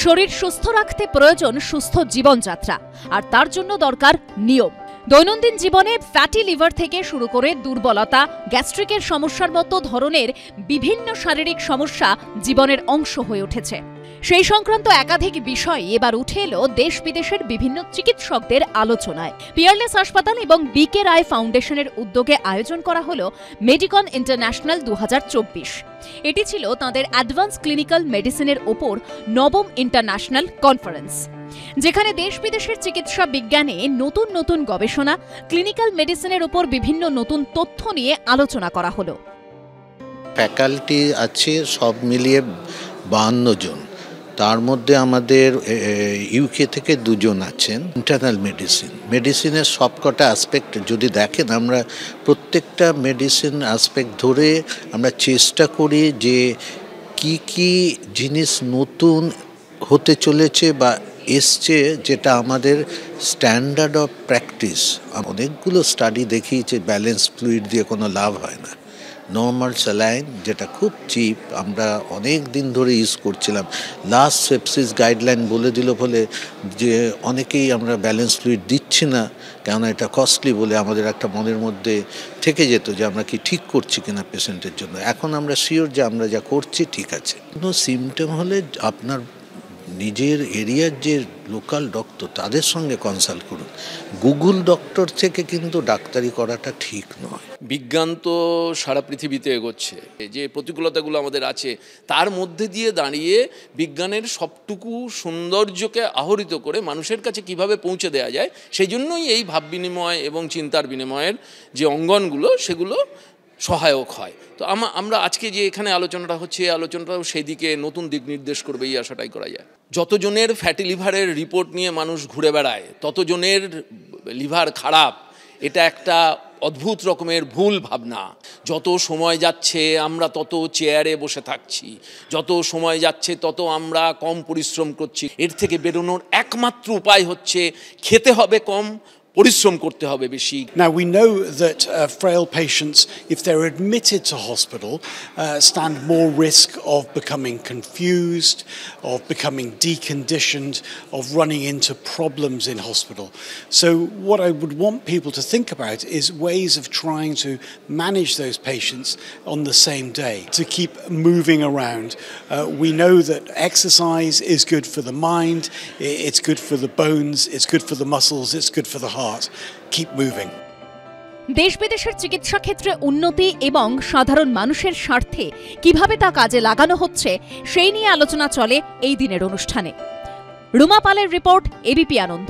শরীর সুস্থ রাখতে প্রয়োজন সুস্থ জীবনযাত্রা, আর তার জন্য দরকার নিয়ম। দৈনন্দিন জীবনে ফ্যাটি লিভার থেকে শুরু করে দুর্বলতা, গ্যাস্ট্রিকের সমস্যার মতো ধরনের বিভিন্ন শারীরিক সমস্যা জীবনের অংশ হয়ে উঠেছে। সেই সংক্রান্ত একাধিক বিষয় এবার উঠে এলো দেশ বিদেশের বিভিন্ন চিকিৎসকদের আলোচনায়। পিয়ারলেস হাসপাতাল এবং বিকে রায় ফাউন্ডেশনের উদ্যোগে আয়োজন করা হলো মেডিকন ইন্টারন্যাশনাল 2024। এটি ছিল তাদের অ্যাডভান্স ক্লিনিক্যাল মেডিসিনের ওপর নবম ইন্টারন্যাশনাল কনফারেন্স, যেখানে দেশ বিদেশের চিকিৎসা বিজ্ঞানে নতুন নতুন গবেষণা, ক্লিনিক্যাল মেডিসিনের ওপর বিভিন্ন নতুন তথ্য নিয়ে আলোচনা করা হলো। ফ্যাকাল্টি আছে সব মিলিয়ে 52 জন। তার মধ্যে আমাদের ইউকে থেকে 2 জন আছেন। ইন্টারনাল মেডিসিনের সবকটা অ্যাসপেক্ট যদি দেখেন, আমরা প্রত্যেকটা মেডিসিন অ্যাসপেক্ট ধরে আমরা চেষ্টা করি যে কি জিনিস নতুন হতে চলেছে বা এসছে, যেটা আমাদের স্ট্যান্ডার্ড অফ প্র্যাকটিস। অনেকগুলো স্টাডি দেখিয়েছে ব্যালেন্স ফ্লুইড দিয়ে কোনো লাভ হয় না। নর্মাল স্যালাইন, যেটা খুব চিপ, আমরা অনেক দিন ধরে ইউজ করছিলাম। লাস্ট সেপসিস গাইডলাইন বলে দিল বলে যে অনেকেই আমরা ব্যালেন্স ফ্লুইড দিচ্ছি না, কেননা এটা কস্টলি বলে আমাদের একটা মনের মধ্যে থেকে যেত যে আমরা কি ঠিক করছি কিনা পেশেন্টের জন্য। এখন আমরা শিওর যে আমরা যা করছি ঠিক আছে। কোনো সিমটম হলে আপনার নিজের এরিয়ার যে লোকাল ডক্টর তাদের সঙ্গে কনসাল্ট করুন। গুগল ডক্টর থেকে কিন্তু ডাক্তারি করাটা ঠিক নয়। বিজ্ঞান তো সারা পৃথিবীতে এগোচ্ছে, যে প্রতিকূলতাগুলো আমাদের আছে তার মধ্যে দিয়ে দাঁড়িয়ে বিজ্ঞানের সবটুকু সৌন্দর্যকে আহরিত করে মানুষের কাছে কিভাবে পৌঁছে দেওয়া যায়, সেই জন্যই এই ভাব বিনিময় এবং চিন্তার বিনিময়ের যে অঙ্গনগুলো সেগুলো সহায়ক হয়। তো আমরা আজকে যে এখানে আলোচনাটা হচ্ছে, এই আলোচনাটাও সেই দিকে নতুন দিক নির্দেশ করবে, এই আশাটাই করা যায়। যতজনের ফ্যাটি লিভারের রিপোর্ট নিয়ে মানুষ ঘুরে বেড়ায়, ততজনের লিভার খারাপ, এটা একটা অদ্ভুত রকমের ভুল ভাবনা। যত সময় যাচ্ছে আমরা তত চেয়ারে বসে থাকছি, যত সময় যাচ্ছে তত আমরা কম পরিশ্রম করছি। এর থেকে বেরোনোর একমাত্র উপায় হচ্ছে খেতে হবে কম, পরিশ্রম করতে হবে বেশি। Now we know that frail patients, if they're admitted to hospital, stand more risk of becoming confused, of becoming deconditioned, of running into problems in hospital. So what I would want people to think about is ways of trying to manage those patients on the same day, to keep moving around. We know that exercise is good for the mind, it's good for the bones, it's good for the muscles, it's good for the heart. Keep moving. দেশ বিদেশের চিকিৎসা ক্ষেত্রে উন্নতি এবং সাধারণ মানুষের স্বার্থে কিভাবে তা কাজে লাগানো হচ্ছে সেই নিয়ে আলোচনা চলে এই দিনের অনুষ্ঠানে। রুমা পালের রিপোর্ট, এবিপি আনন্দ।